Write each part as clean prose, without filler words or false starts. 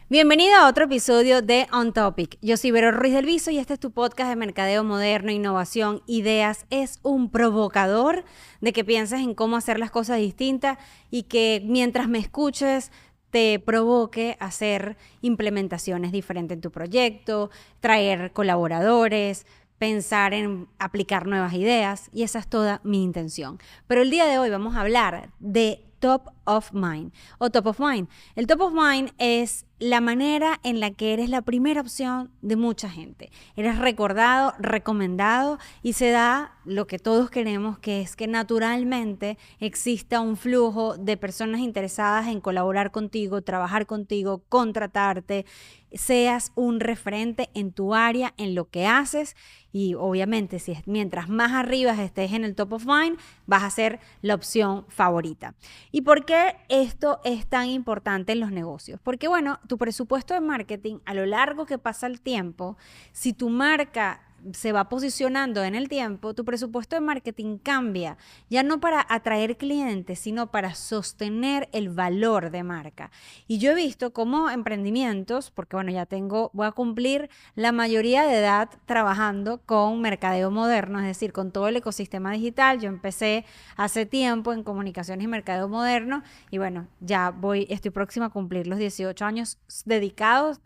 Bienvenido a otro episodio de On Topic. Yo soy Vero Ruiz del Viso y este es tu podcast de mercadeo moderno, innovación, ideas. Es un provocador de que pienses en cómo hacer las cosas distintas y que mientras me escuches te provoque hacer implementaciones diferentes en tu proyecto, traer colaboradores, pensar en aplicar nuevas ideas, y esa es toda mi intención. Pero el día de hoy vamos a hablar de Top of Mind o Top of Mind. El Top of Mind es la manera en la que eres la primera opción de mucha gente. Eres recordado, recomendado, y se da lo que todos queremos, que es que naturalmente exista un flujo de personas interesadas en colaborar contigo, trabajar contigo, contratarte, seas un referente en tu área, en lo que haces. Y obviamente mientras más arriba estés en el Top of Mind, vas a ser la opción favorita. ¿Y por qué esto es tan importante en los negocios? Porque bueno, tu presupuesto de marketing, a lo largo que pasa el tiempo, si tu marca se va posicionando en el tiempo, tu presupuesto de marketing cambia, ya no para atraer clientes, sino para sostener el valor de marca. Y yo he visto cómo emprendimientos, porque bueno, voy a cumplir la mayoría de edad trabajando con mercadeo moderno, es decir, con todo el ecosistema digital. Yo empecé hace tiempo en comunicaciones y mercadeo moderno y bueno, estoy próxima a cumplir los 18 años dedicados,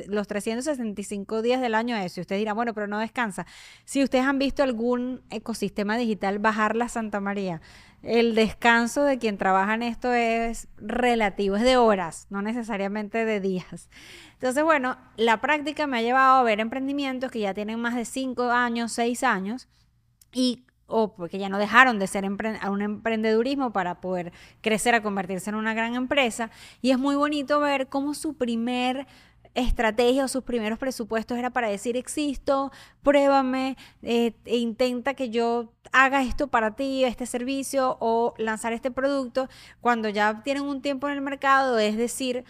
los 365 días del año a eso. Y usted dirá, bueno, pero no descansa. Si ustedes han visto algún ecosistema digital bajar la Santa María, el descanso de quien trabaja en esto es relativo, es de horas, no necesariamente de días. Entonces, bueno, la práctica me ha llevado a ver emprendimientos que ya tienen más de 5 años, 6 años, o porque ya no dejaron de ser un emprendedurismo para poder crecer a convertirse en una gran empresa. Y es muy bonito ver cómo su primer estrategia o sus primeros presupuestos era para decir: existo, pruébame, e intenta que yo haga esto para ti, este servicio o lanzar este producto. Cuando ya tienen un tiempo en el mercado, es decir,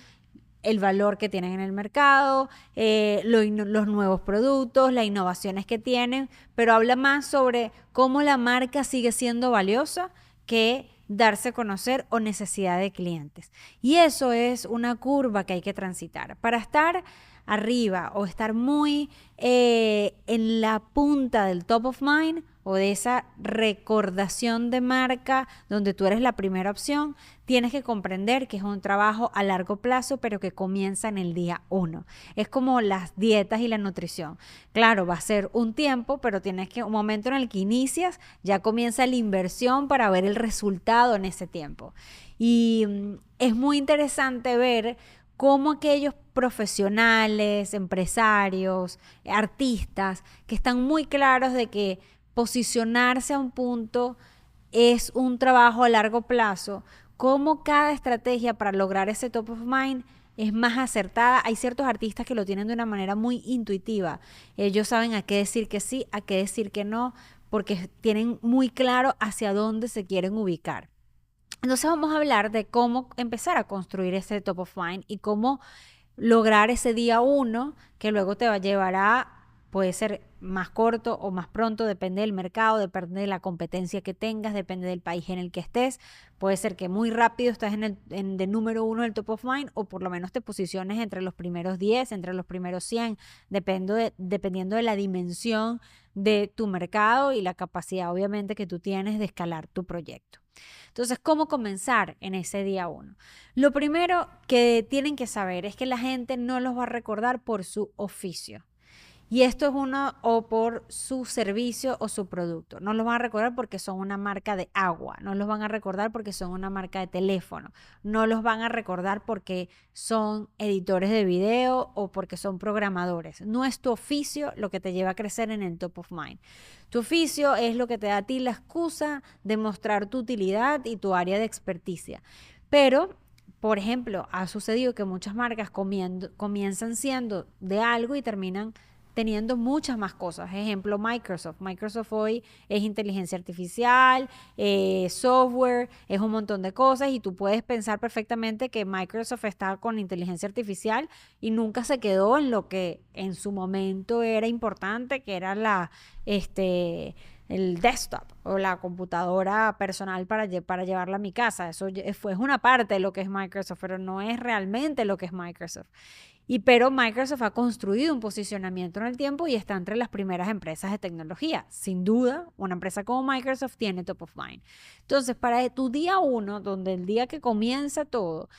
el valor que tienen en el mercado, los nuevos productos, las innovaciones que tienen, pero habla más sobre cómo la marca sigue siendo valiosa que darse a conocer o necesidad de clientes. Y eso es una curva que hay que transitar. Para estar arriba o estar muy en la punta del top of mind o de esa recordación de marca donde tú eres la primera opción, tienes que comprender que es un trabajo a largo plazo, pero que comienza en el día 1. Es como las dietas y la nutrición. Claro, va a ser un tiempo, pero un momento en el que inicias, ya comienza la inversión para ver el resultado en ese tiempo. Y es muy interesante ver cómo aquellos profesionales, empresarios, artistas, que están muy claros de que posicionarse a un punto es un trabajo a largo plazo, cómo cada estrategia para lograr ese top of mind es más acertada. Hay ciertos artistas que lo tienen de una manera muy intuitiva. Ellos saben a qué decir que sí, a qué decir que no, porque tienen muy claro hacia dónde se quieren ubicar. Entonces vamos a hablar de cómo empezar a construir ese top of mind y cómo lograr ese día 1 que luego te va a llevar puede ser más corto o más pronto, depende del mercado, depende de la competencia que tengas, depende del país en el que estés. Puede ser que muy rápido estás de número 1 del top of mind, o por lo menos te posiciones entre los primeros 10, entre los primeros 100, dependiendo de la dimensión de tu mercado y la capacidad obviamente que tú tienes de escalar tu proyecto. Entonces, ¿cómo comenzar en ese día 1? Lo primero que tienen que saber es que la gente no los va a recordar por su oficio. Y esto es o por su servicio o su producto. No los van a recordar porque son una marca de agua, no los van a recordar porque son una marca de teléfono, no los van a recordar porque son editores de video o porque son programadores. No es tu oficio lo que te lleva a crecer en el top of mind. Tu oficio es lo que te da a ti la excusa de mostrar tu utilidad y tu área de experticia. Pero por ejemplo, ha sucedido que muchas marcas comienzan siendo de algo y terminan teniendo muchas más cosas. Ejemplo, Microsoft. Microsoft hoy es inteligencia artificial, software, es un montón de cosas, y tú puedes pensar perfectamente que Microsoft está con inteligencia artificial y nunca se quedó en lo que en su momento era importante, que era el desktop o la computadora personal para llevarla a mi casa. Eso es una parte de lo que es Microsoft, pero no es realmente lo que es Microsoft. Pero Microsoft ha construido un posicionamiento en el tiempo y está entre las primeras empresas de tecnología. Sin duda, una empresa como Microsoft tiene top of mind. Entonces, para tu día uno, donde el día que comienza todo,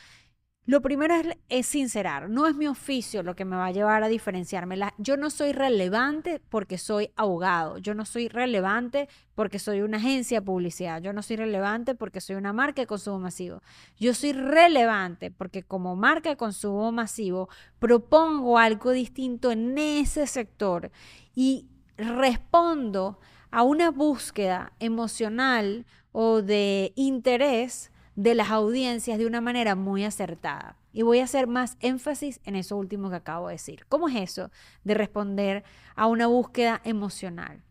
lo primero es sincerar. No es mi oficio lo que me va a llevar a diferenciarme. Yo no soy relevante porque soy abogado. Yo no soy relevante porque soy una agencia de publicidad. Yo no soy relevante porque soy una marca de consumo masivo. Yo soy relevante porque como marca de consumo masivo propongo algo distinto en ese sector y respondo a una búsqueda emocional o de interés de las audiencias de una manera muy acertada. Y voy a hacer más énfasis en eso último que acabo de decir. ¿Cómo es eso de responder a una búsqueda emocional?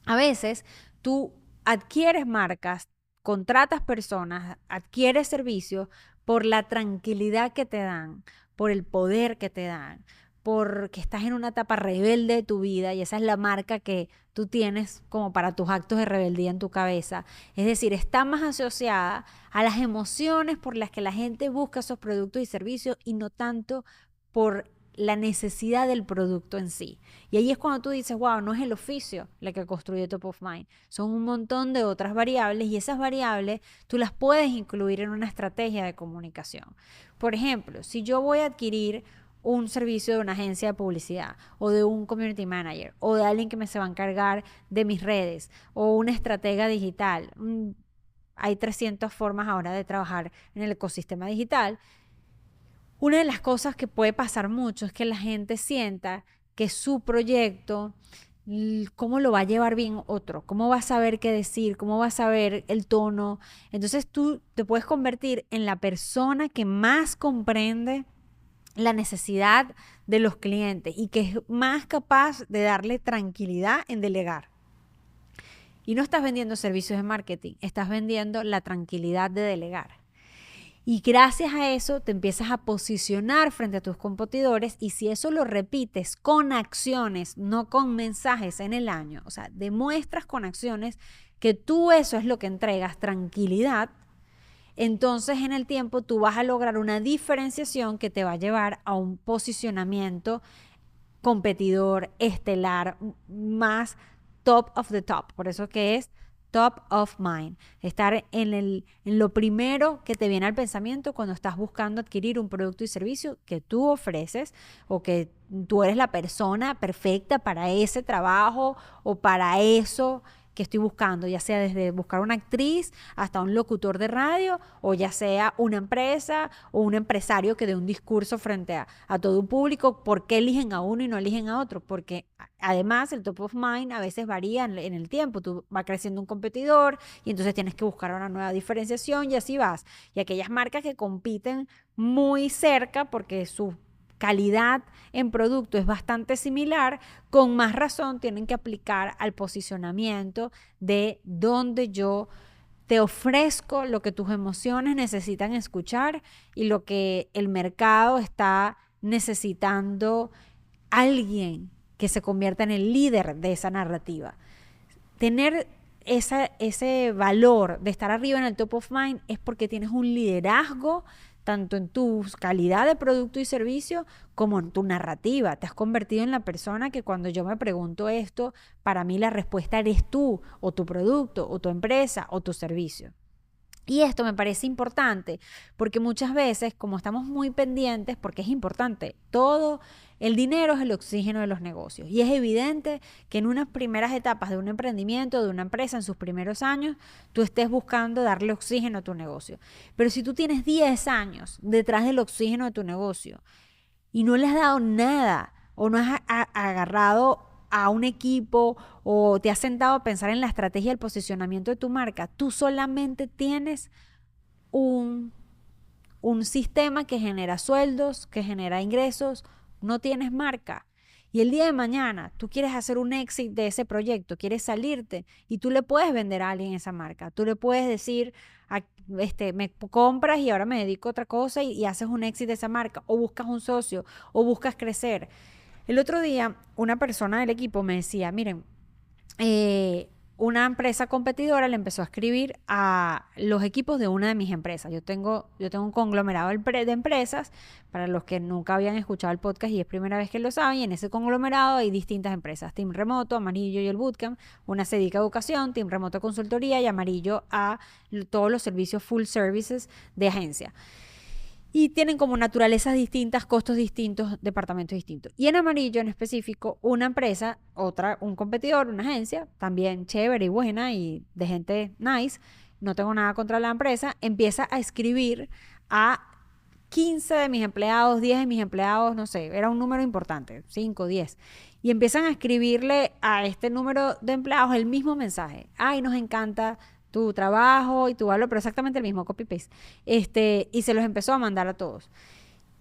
A veces tú adquieres marcas, contratas personas, adquieres servicios por la tranquilidad que te dan, por el poder que te dan, porque estás en una etapa rebelde de tu vida y esa es la marca que tú tienes como para tus actos de rebeldía en tu cabeza. Es decir, está más asociada a las emociones por las que la gente busca esos productos y servicios y no tanto por la necesidad del producto en sí. Y ahí es cuando tú dices, wow, no es el oficio la que construye Top of Mind, son un montón de otras variables y esas variables tú las puedes incluir en una estrategia de comunicación. Por ejemplo, si yo voy a adquirir un servicio de una agencia de publicidad o de un community manager o de alguien que me se va a encargar de mis redes o una estratega digital, hay 300 formas ahora de trabajar en el ecosistema digital. Una de las cosas que puede pasar mucho es que la gente sienta que su proyecto, cómo lo va a llevar bien otro, cómo va a saber qué decir, cómo va a saber el tono. Entonces tú te puedes convertir en la persona que más comprende la necesidad de los clientes y que es más capaz de darle tranquilidad en delegar. Y no estás vendiendo servicios de marketing, estás vendiendo la tranquilidad de delegar. Y gracias a eso te empiezas a posicionar frente a tus competidores y si eso lo repites con acciones, no con mensajes en el año, o sea, demuestras con acciones que tú eso es lo que entregas, tranquilidad, entonces en el tiempo tú vas a lograr una diferenciación que te va a llevar a un posicionamiento competidor, estelar, más top of the top. Por eso que es top of mind. Estar en lo primero que te viene al pensamiento cuando estás buscando adquirir un producto y servicio que tú ofreces o que tú eres la persona perfecta para ese trabajo o para eso que estoy buscando, ya sea desde buscar una actriz hasta un locutor de radio o ya sea una empresa o un empresario que dé un discurso frente a todo un público. ¿Por qué eligen a uno y no eligen a otro? Porque además el top of mind a veces varía en el tiempo. Tú va creciendo un competidor y entonces tienes que buscar una nueva diferenciación y así vas. Y aquellas marcas que compiten muy cerca porque su calidad en producto es bastante similar, con más razón tienen que aplicar al posicionamiento de donde yo te ofrezco lo que tus emociones necesitan escuchar y lo que el mercado está necesitando, alguien que se convierta en el líder de esa narrativa. Tener ese valor de estar arriba en el top of mind es porque tienes un liderazgo tanto en tu calidad de producto y servicio como en tu narrativa. Te has convertido en la persona que cuando yo me pregunto esto, para mí la respuesta eres tú, o tu producto, o tu empresa, o tu servicio. Y esto me parece importante porque muchas veces, como estamos muy pendientes, porque es importante, todo el dinero es el oxígeno de los negocios. Y es evidente que en unas primeras etapas de un emprendimiento, de una empresa, en sus primeros años, tú estés buscando darle oxígeno a tu negocio. Pero si tú tienes 10 años detrás del oxígeno de tu negocio y no le has dado nada o no has agarrado a un equipo o te has sentado a pensar en la estrategia del posicionamiento de tu marca, tú solamente tienes un sistema que genera sueldos, que genera ingresos, no tienes marca. Y el día de mañana tú quieres hacer un exit de ese proyecto, quieres salirte y tú le puedes vender a alguien esa marca. Tú le puedes decir, me compras y ahora me dedico a otra cosa y haces un exit de esa marca o buscas un socio o buscas crecer. El otro día una persona del equipo me decía, miren, una empresa competidora le empezó a escribir a los equipos de una de mis empresas. Yo tengo un conglomerado de empresas, para los que nunca habían escuchado el podcast y es primera vez que lo saben, y en ese conglomerado hay distintas empresas: Team Remoto, Amarillo y el Bootcamp. Una se dedica a educación, Team Remoto a consultoría, y Amarillo a todos los servicios full services de agencia. Y tienen como naturalezas distintas, costos distintos, departamentos distintos. Y en Amarillo en específico, una empresa, un competidor, una agencia, también chévere y buena y de gente nice, no tengo nada contra la empresa, empieza a escribir a 15 de mis empleados, 10 de mis empleados, no sé, era un número importante, 5, 10. Y empiezan a escribirle a este número de empleados el mismo mensaje. Ay, nos encanta tu trabajo y tu valor, pero exactamente el mismo, copy-paste. Y se los empezó a mandar a todos.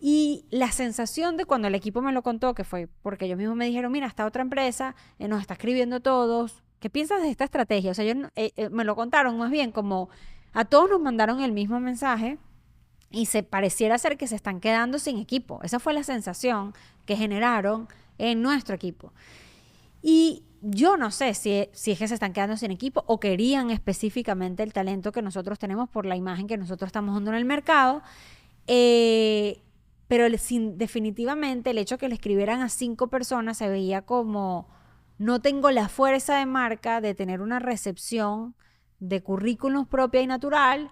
Y la sensación de cuando el equipo me lo contó, que fue porque ellos mismos me dijeron, mira, esta otra empresa nos está escribiendo todos, ¿qué piensas de esta estrategia? O sea, ellos me lo contaron más bien como a todos nos mandaron el mismo mensaje y se pareciera ser que se están quedando sin equipo. Esa fue la sensación que generaron en nuestro equipo. Y yo no sé si es que se están quedando sin equipo o querían específicamente el talento que nosotros tenemos por la imagen que nosotros estamos dando en el mercado. Pero definitivamente el hecho que le escribieran a 5 personas se veía como no tengo la fuerza de marca de tener una recepción de currículums propia y natural,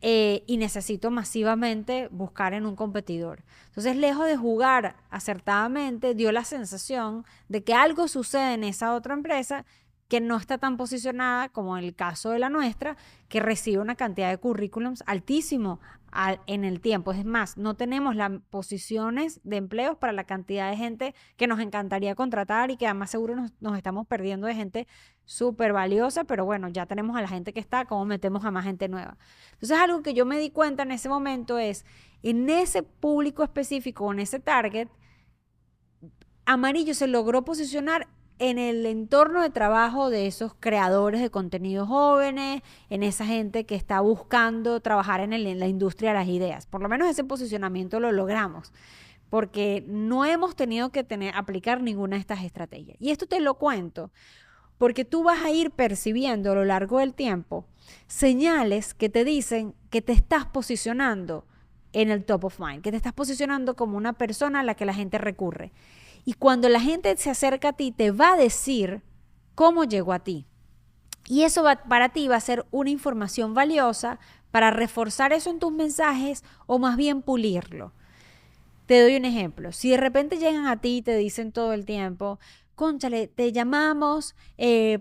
y necesito masivamente buscar en un competidor. Entonces, lejos de jugar acertadamente, dio la sensación de que algo sucede en esa otra empresa que no está tan posicionada como en el caso de la nuestra, que recibe una cantidad de currículums altísimo en el tiempo. Es más, no tenemos las posiciones de empleos para la cantidad de gente que nos encantaría contratar y que además seguro nos estamos perdiendo de gente súper valiosa, pero bueno, ya tenemos a la gente que está, ¿cómo metemos a más gente nueva? Entonces, algo que yo me di cuenta en ese momento es, en ese público específico, en ese target, Amarillo se logró posicionar en el entorno de trabajo de esos creadores de contenido jóvenes, en esa gente que está buscando trabajar en la industria de las ideas. Por lo menos ese posicionamiento lo logramos, porque no hemos tenido que aplicar ninguna de estas estrategias. Y esto te lo cuento porque tú vas a ir percibiendo a lo largo del tiempo señales que te dicen que te estás posicionando en el top of mind, que te estás posicionando como una persona a la que la gente recurre. Y cuando la gente se acerca a ti, te va a decir cómo llegó a ti. Y eso para ti va a ser una información valiosa para reforzar eso en tus mensajes o más bien pulirlo. Te doy un ejemplo. Si de repente llegan a ti y te dicen todo el tiempo, cónchale, te llamamos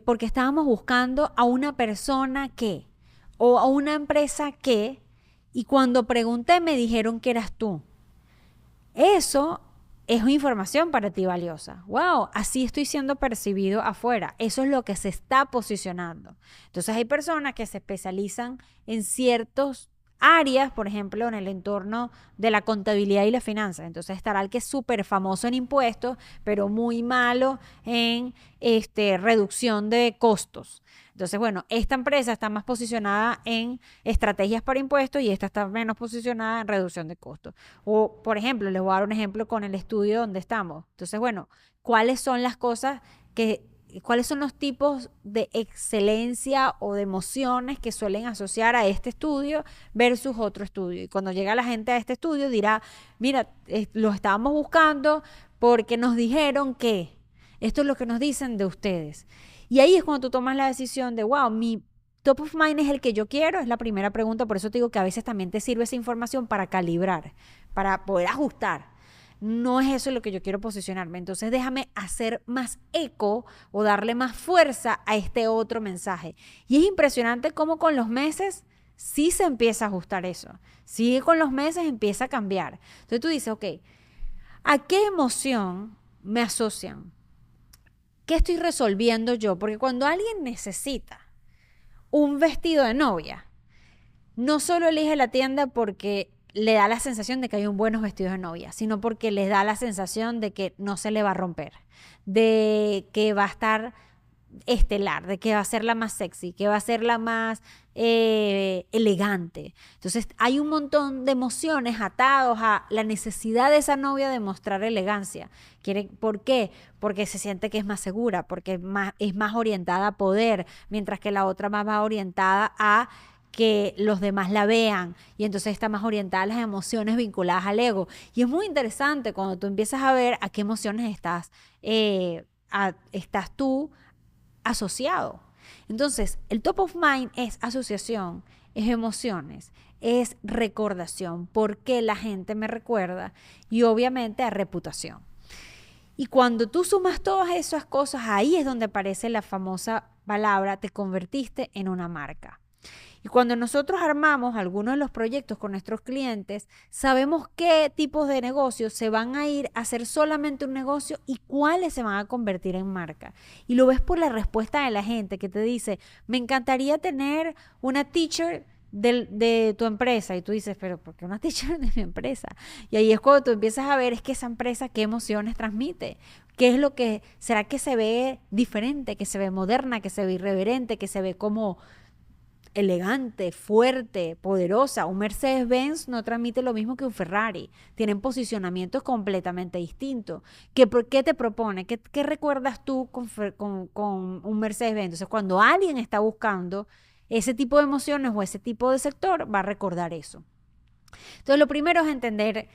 porque estábamos buscando a una persona que, o a una empresa que, y cuando pregunté me dijeron que eras tú. Eso es una información para ti valiosa. Wow, así estoy siendo percibido afuera. Eso es lo que se está posicionando. Entonces hay personas que se especializan en ciertos áreas, por ejemplo, en el entorno de la contabilidad y la finanza. Entonces estará el que es súper famoso en impuestos, pero muy malo en reducción de costos. Entonces, bueno, esta empresa está más posicionada en estrategias para impuestos y esta está menos posicionada en reducción de costos. O, por ejemplo, les voy a dar un ejemplo con el estudio donde estamos. Entonces, bueno, ¿cuáles son los tipos de excelencia o de emociones que suelen asociar a este estudio versus otro estudio? Y cuando llega la gente a este estudio dirá, mira, lo estábamos buscando porque nos dijeron que esto es lo que nos dicen de ustedes. Y ahí es cuando tú tomas la decisión de, wow, mi top of mind es el que yo quiero, es la primera pregunta. Por eso te digo que a veces también te sirve esa información para calibrar, para poder ajustar. No es eso lo que yo quiero posicionarme. Entonces déjame hacer más eco o darle más fuerza a este otro mensaje. Y es impresionante cómo con los meses sí se empieza a ajustar eso. Sí, con los meses empieza a cambiar. Entonces tú dices, ok, ¿a qué emoción me asocian? ¿Qué estoy resolviendo yo? Porque cuando alguien necesita un vestido de novia, no solo elige la tienda porque le da la sensación de que hay un buenos vestidos de novia, sino porque les da la sensación de que no se le va a romper, de que va a estar estelar, de que va a ser la más sexy, que va a ser la más elegante. Entonces hay un montón de emociones atados a la necesidad de esa novia de mostrar elegancia. ¿Por qué? Porque se siente que es más segura, porque es más orientada a poder, mientras que la otra más va orientada a que los demás la vean, y entonces está más orientada a las emociones vinculadas al ego. Y es muy interesante cuando tú empiezas a ver a qué emociones estás tú asociado. Entonces, el top of mind es asociación, es emociones, es recordación, porque la gente me recuerda, y obviamente a reputación. Y cuando tú sumas todas esas cosas, ahí es donde aparece la famosa palabra: te convertiste en una marca. Y cuando nosotros armamos algunos de los proyectos con nuestros clientes, sabemos qué tipos de negocios se van a ir a hacer solamente un negocio y cuáles se van a convertir en marca. Y lo ves por la respuesta de la gente que te dice: me encantaría tener una t-shirt de tu empresa. Y tú dices: pero ¿por qué una t-shirt de mi empresa? Y ahí es cuando tú empiezas a ver es que esa empresa qué emociones transmite. ¿Qué es lo que, será que se ve diferente, que se ve moderna, que se ve irreverente, que se ve como elegante, fuerte, poderosa? Un Mercedes-Benz no transmite lo mismo que un Ferrari. Tienen posicionamientos completamente distintos. ¿Qué te propone? ¿Qué recuerdas tú con un Mercedes-Benz? Entonces, cuando alguien está buscando ese tipo de emociones o ese tipo de sector, va a recordar eso. Entonces, lo primero es entender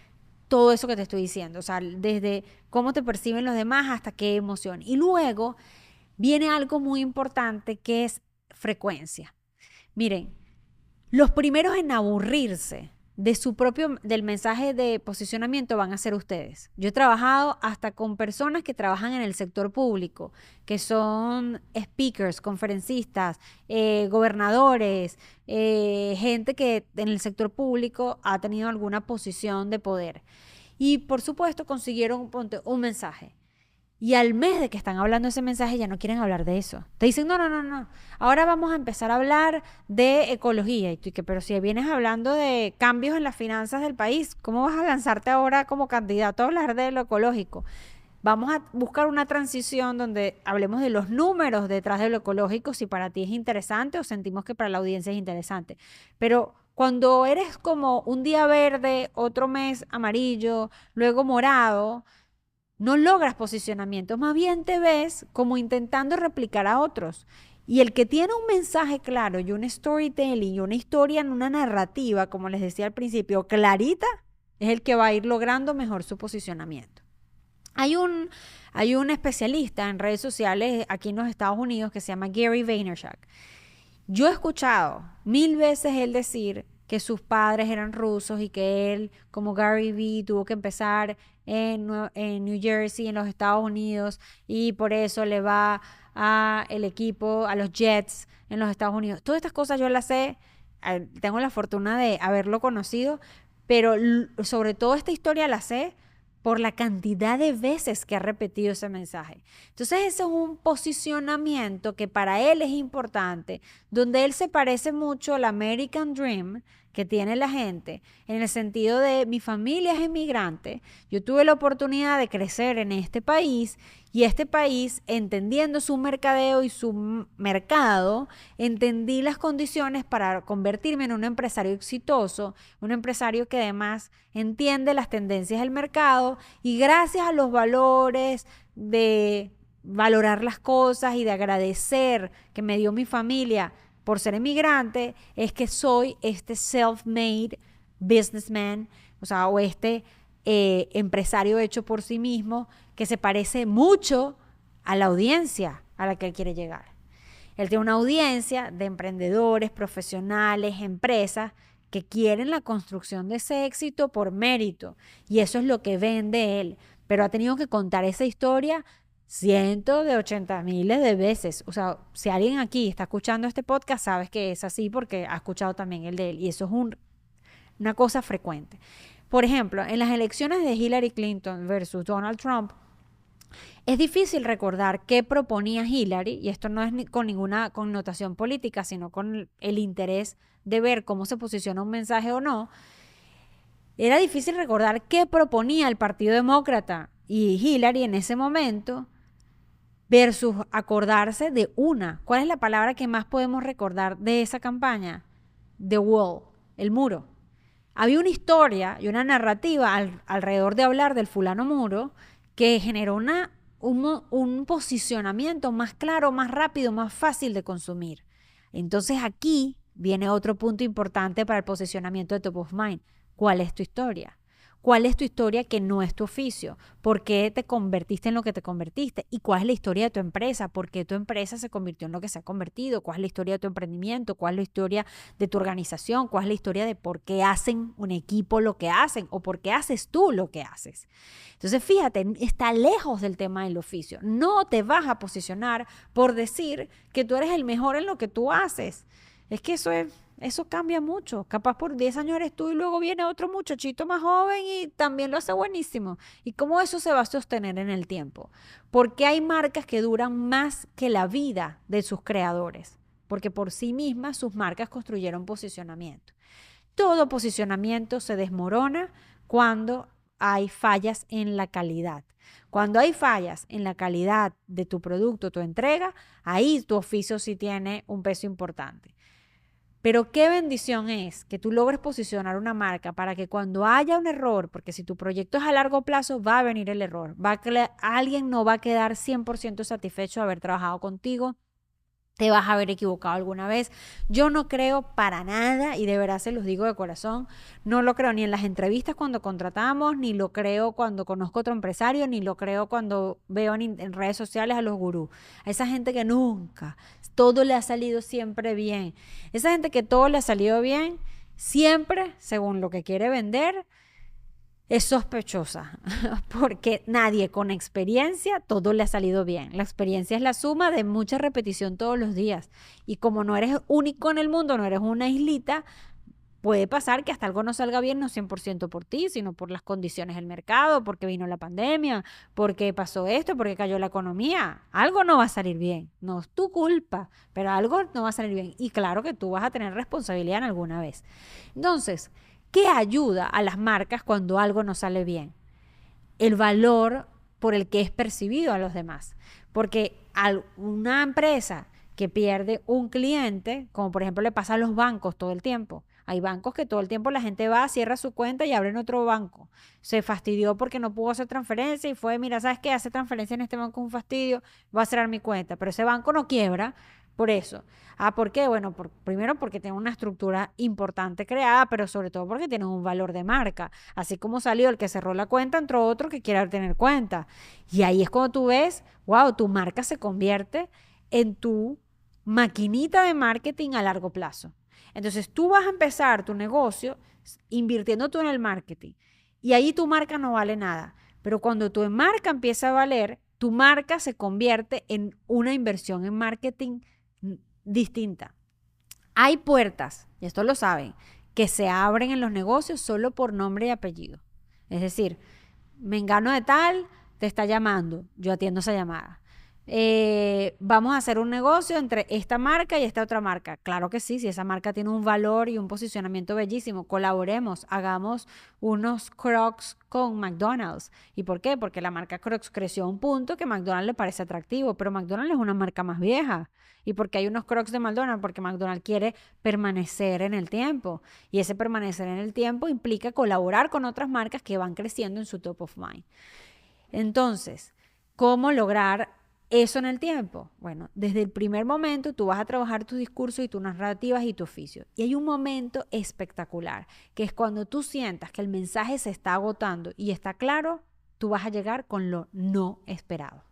todo eso que te estoy diciendo, o sea, desde cómo te perciben los demás hasta qué emoción. Y luego viene algo muy importante, que es frecuencia. Miren, los primeros en aburrirse del mensaje de posicionamiento van a ser ustedes. Yo he trabajado hasta con personas que trabajan en el sector público, que son speakers, conferencistas, gobernadores, gente que en el sector público ha tenido alguna posición de poder. Y por supuesto consiguieron un mensaje. Y al mes de que están hablando ese mensaje ya no quieren hablar de eso. Te dicen: no. Ahora vamos a empezar a hablar de ecología. Y tú, pero si vienes hablando de cambios en las finanzas del país, ¿cómo vas a lanzarte ahora como candidato a hablar de lo ecológico? Vamos a buscar una transición donde hablemos de los números detrás de lo ecológico, si para ti es interesante o sentimos que para la audiencia es interesante. Pero cuando eres como un día verde, otro mes amarillo, luego morado, no logras posicionamiento, más bien te ves como intentando replicar a otros. Y el que tiene un mensaje claro y un storytelling y una historia en una narrativa, como les decía al principio, clarita, es el que va a ir logrando mejor su posicionamiento. Hay un especialista en redes sociales aquí en los Estados Unidos que se llama Gary Vaynerchuk. Yo he escuchado 1000 veces él decir que sus padres eran rusos y que él, como Gary Vee, tuvo que empezar en New Jersey, en los Estados Unidos, y por eso le va a el equipo, a los Jets en los Estados Unidos. Todas estas cosas yo las sé, tengo la fortuna de haberlo conocido, pero sobre todo esta historia la sé por la cantidad de veces que ha repetido ese mensaje. Entonces ese es un posicionamiento que para él es importante, donde él se parece mucho al American Dream que tiene la gente, en el sentido de: mi familia es inmigrante, yo tuve la oportunidad de crecer en este país, y este país, entendiendo su mercadeo y su mercado, entendí las condiciones para convertirme en un empresario exitoso, un empresario que además entiende las tendencias del mercado, y gracias a los valores de valorar las cosas y de agradecer que me dio mi familia por ser inmigrante, es que soy este self-made businessman, o este empresario hecho por sí mismo, que se parece mucho a la audiencia a la que él quiere llegar. Él tiene una audiencia de emprendedores, profesionales, empresas que quieren la construcción de ese éxito por mérito, y eso es lo que vende él, pero ha tenido que contar esa historia cientos de 80 miles de veces. O sea, si alguien aquí está escuchando este podcast, sabes que es así porque ha escuchado también el de él, y eso es una cosa frecuente. Por ejemplo, en las elecciones de Hillary Clinton versus Donald Trump, es difícil recordar qué proponía Hillary, y esto no es con ninguna connotación política, sino con el interés de ver cómo se posiciona un mensaje o no. Era difícil recordar qué proponía el Partido Demócrata, y Hillary en ese momento versus acordarse de una. ¿Cuál es la palabra que más podemos recordar de esa campaña? The Wall, el muro. Había una historia y una narrativa alrededor de hablar del fulano muro que generó un posicionamiento más claro, más rápido, más fácil de consumir. Entonces aquí viene otro punto importante para el posicionamiento de Top of Mind. ¿Cuál es tu historia? ¿Cuál es tu historia que no es tu oficio? ¿Por qué te convertiste en lo que te convertiste? ¿Y cuál es la historia de tu empresa? ¿Por qué tu empresa se convirtió en lo que se ha convertido? ¿Cuál es la historia de tu emprendimiento? ¿Cuál es la historia de tu organización? ¿Cuál es la historia de por qué hacen un equipo lo que hacen? ¿O por qué haces tú lo que haces? Entonces, fíjate, está lejos del tema del oficio. No te vas a posicionar por decir que tú eres el mejor en lo que tú haces. Es que eso cambia mucho. Capaz por 10 años eres tú y luego viene otro muchachito más joven y también lo hace buenísimo. ¿Y cómo eso se va a sostener en el tiempo? Porque hay marcas que duran más que la vida de sus creadores. Porque por sí mismas sus marcas construyeron posicionamiento. Todo posicionamiento se desmorona cuando hay fallas en la calidad. Cuando hay fallas en la calidad de tu producto, tu entrega, ahí tu oficio sí tiene un peso importante. Pero qué bendición es que tú logres posicionar una marca para que cuando haya un error, porque si tu proyecto es a largo plazo, va a venir el error. Alguien no va a quedar 100% satisfecho de haber trabajado contigo. Te vas a haber equivocado alguna vez. Yo no creo para nada, y de verdad se los digo de corazón, no lo creo ni en las entrevistas cuando contratamos, ni lo creo cuando conozco a otro empresario, ni lo creo cuando veo en redes sociales a los gurús. A esa gente que nunca, todo le ha salido siempre bien. Esa gente que todo le ha salido bien, siempre, según lo que quiere vender, es sospechosa, porque nadie con experiencia todo le ha salido bien. La experiencia es la suma de mucha repetición todos los días. Y como no eres único en el mundo, no eres una islita, puede pasar que hasta algo no salga bien, no 100% por ti, sino por las condiciones del mercado, porque vino la pandemia, porque pasó esto, porque cayó la economía. Algo no va a salir bien. No es tu culpa, pero algo no va a salir bien. Y claro que tú vas a tener responsabilidad en alguna vez. Entonces, ¿qué ayuda a las marcas cuando algo no sale bien? El valor por el que es percibido a los demás. Porque a una empresa que pierde un cliente, como por ejemplo le pasa a los bancos todo el tiempo. Hay bancos que todo el tiempo la gente va, cierra su cuenta y abren otro banco. Se fastidió porque no pudo hacer transferencia y fue, mira, ¿sabes qué? Hace transferencia en este banco es un fastidio, voy a cerrar mi cuenta. Pero ese banco no quiebra por eso. ¿Por qué? Bueno, primero porque tiene una estructura importante creada, pero sobre todo porque tiene un valor de marca. Así como salió el que cerró la cuenta, entró otro que quiere tener cuenta. Y ahí es cuando tú ves, wow, tu marca se convierte en tu maquinita de marketing a largo plazo. Entonces tú vas a empezar tu negocio invirtiendo tú en el marketing y ahí tu marca no vale nada. Pero cuando tu marca empieza a valer, tu marca se convierte en una inversión en marketing distinta. Hay puertas, y esto lo saben, que se abren en los negocios solo por nombre y apellido. Es decir, Mengano de tal te está llamando, yo atiendo esa llamada. Vamos a hacer un negocio entre esta marca y esta otra marca. Claro que sí, si esa marca tiene un valor y un posicionamiento bellísimo, colaboremos, hagamos unos Crocs con McDonald's. ¿Y por qué? Porque la marca Crocs creció a un punto que McDonald's le parece atractivo, pero McDonald's es una marca más vieja. ¿Y por qué hay unos Crocs de McDonald's? Porque McDonald's quiere permanecer en el tiempo. Y ese permanecer en el tiempo implica colaborar con otras marcas que van creciendo en su top of mind. Entonces, ¿cómo lograr eso en el tiempo? Bueno, desde el primer momento tú vas a trabajar tu discurso y tus narrativas y tu oficio. Y hay un momento espectacular, que es cuando tú sientas que el mensaje se está agotando y está claro, tú vas a llegar con lo no esperado.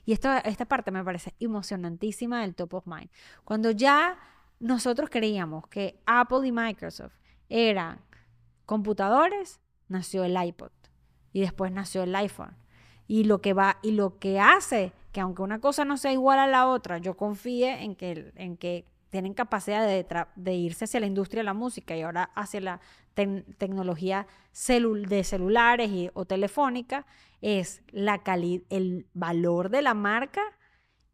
Y esta parte me parece emocionantísima del top of mind. Cuando ya nosotros creíamos que Apple y Microsoft eran computadores, nació el iPod y después nació el iPhone. Y lo que hace que aunque una cosa no sea igual a la otra, yo confíe en que tienen capacidad de irse hacia la industria de la música y ahora hacia la tecnología de celulares o telefónica, es el valor de la marca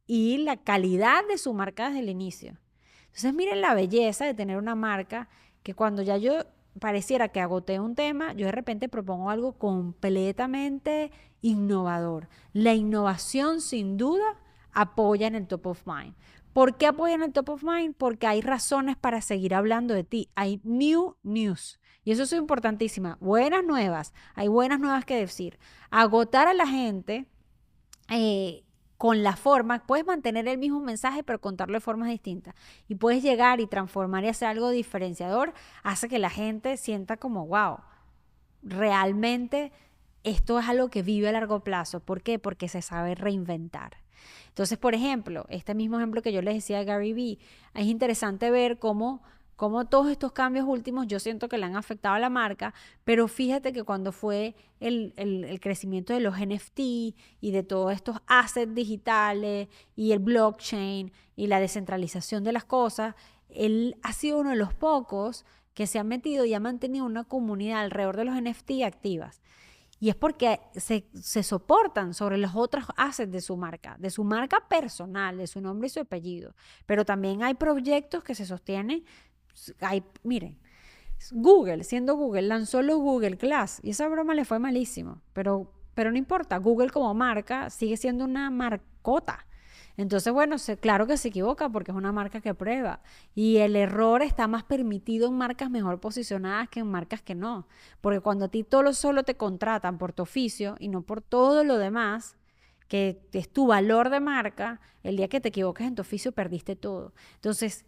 y la calidad de su marca desde el inicio. Entonces miren la belleza de tener una marca que cuando ya yo pareciera que agoté un tema, yo de repente propongo algo completamente innovador. La innovación sin duda apoya en el top of mind. ¿Por qué apoya en el top of mind? Porque hay razones para seguir hablando de ti. Hay new news. Y eso es importantísimo. Buenas nuevas. Hay buenas nuevas que decir. Agotar a la gente con la forma, puedes mantener el mismo mensaje pero contarlo de formas distintas. Y puedes llegar y transformar y hacer algo diferenciador. Hace que la gente sienta como, wow, realmente esto es algo que vive a largo plazo. ¿Por qué? Porque se sabe reinventar. Entonces, por ejemplo, este mismo ejemplo que yo les decía de Gary Vee, es interesante ver cómo todos estos cambios últimos yo siento que le han afectado a la marca, pero fíjate que cuando fue el crecimiento de los NFT y de todos estos assets digitales y el blockchain y la descentralización de las cosas, él ha sido uno de los pocos que se ha metido y ha mantenido una comunidad alrededor de los NFT activas. Y es porque se soportan sobre los otros assets de su marca personal, de su nombre y su apellido. Pero también hay proyectos que se sostienen. Miren, Google, siendo Google, lanzó los Google Glass y esa broma le fue malísimo. Pero no importa, Google como marca sigue siendo una marcota. Entonces, bueno, claro que se equivoca porque es una marca que prueba y el error está más permitido en marcas mejor posicionadas que en marcas que no, porque cuando a ti solo te contratan por tu oficio y no por todo lo demás, que es tu valor de marca, el día que te equivocas en tu oficio perdiste todo. Entonces,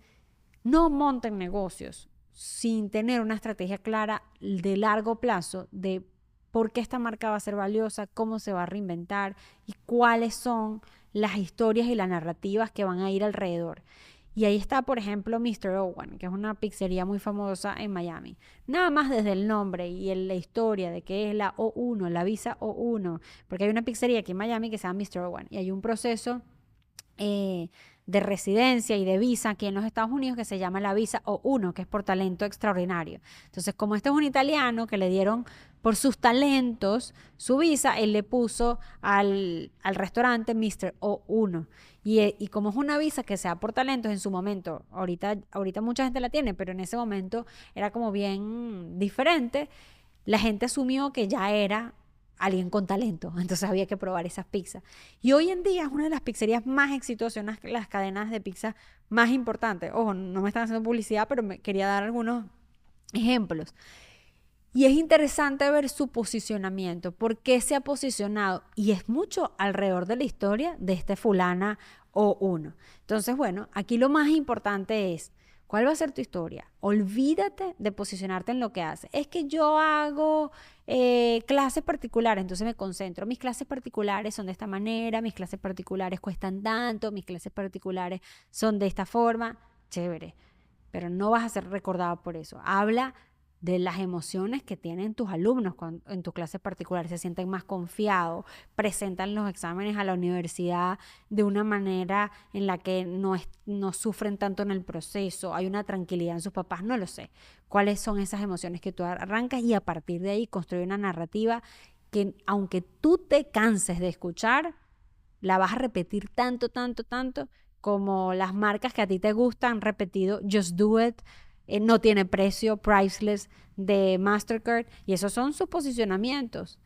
no monten negocios sin tener una estrategia clara de largo plazo de por qué esta marca va a ser valiosa, cómo se va a reinventar y cuáles son las historias y las narrativas que van a ir alrededor. Y ahí está, por ejemplo, Mr. Owen, que es una pizzería muy famosa en Miami. Nada más desde el nombre y la historia de qué es la O1, la visa O1, porque hay una pizzería aquí en Miami que se llama Mr. Owen y hay un proceso de residencia y de visa aquí en los Estados Unidos que se llama la visa O1, que es por talento extraordinario. Entonces, como este es un italiano que le dieron por sus talentos su visa, él le puso al restaurante Mr. O1. Y como es una visa que sea por talentos en su momento, ahorita mucha gente la tiene, pero en ese momento era como bien diferente, la gente asumió que ya era alguien con talento, entonces había que probar esas pizzas. Y hoy en día es una de las pizzerías más exitosas, una de las cadenas de pizza más importantes. Ojo, no me están haciendo publicidad, pero me quería dar algunos ejemplos. Y es interesante ver su posicionamiento, por qué se ha posicionado, y es mucho alrededor de la historia de este fulana O1. Entonces, bueno, aquí lo más importante es, ¿cuál va a ser tu historia? Olvídate de posicionarte en lo que haces. Es que yo hago clases particulares, entonces me concentro. Mis clases particulares son de esta manera, mis clases particulares cuestan tanto, mis clases particulares son de esta forma. Chévere, pero no vas a ser recordado por eso. Habla de las emociones que tienen tus alumnos en tus clases particulares, se sienten más confiados, presentan los exámenes a la universidad de una manera en la que no sufren tanto en el proceso, hay una tranquilidad en sus papás, no lo sé. ¿Cuáles son esas emociones que tú arrancas? Y a partir de ahí construye una narrativa que aunque tú te canses de escuchar, la vas a repetir tanto, como las marcas que a ti te gustan han repetido Just Do It, no tiene precio, Priceless de Mastercard, y esos son sus posicionamientos.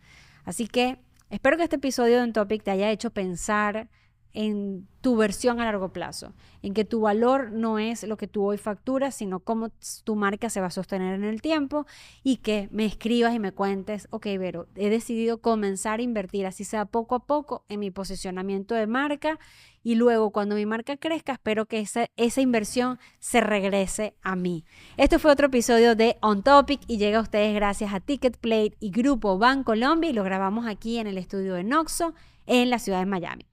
Así que espero que este episodio de On Topic te haya hecho pensar en tu versión a largo plazo, en que tu valor no es lo que tú hoy facturas, sino cómo tu marca se va a sostener en el tiempo, y que me escribas y me cuentes, ok, Vero, he decidido comenzar a invertir, así sea poco a poco, en mi posicionamiento de marca, y luego cuando mi marca crezca, espero que esa inversión se regrese a mí. Este fue otro episodio de On Topic y llega a ustedes gracias a Ticketplate y Grupo Bancolombia, y lo grabamos aquí en el estudio de Noxo en la ciudad de Miami.